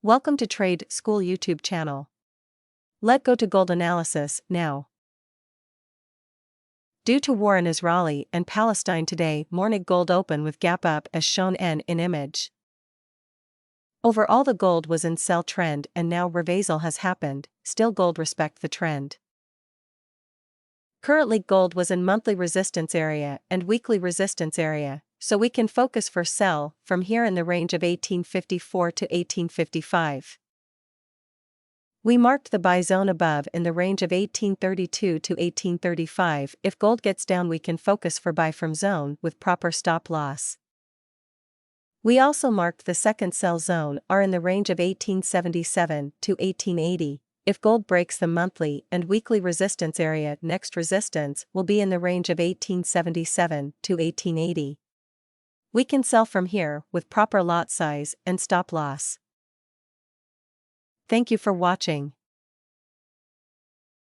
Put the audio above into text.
Welcome to Tradeschool YouTube channel. Let's go to gold analysis now. Due to war in Israel and Palestine today morning gold open with gap up as shown in image. Overall the gold was in sell trend and now reversal has happened, still gold respect the trend. Currently gold was in monthly resistance area and weekly resistance area, so we can focus for sell from here in the range of 1854 to 1855. We marked the buy zone above in the range of 1832 to 1835. If gold gets down we can focus for buy from zone with proper stop loss. We also marked the second sell zone are in the range of 1877 to 1880. If gold breaks the monthly and weekly resistance area, next resistance will be in the range of 1877 to 1880. We can sell from here with proper lot size and stop loss. Thank you for watching.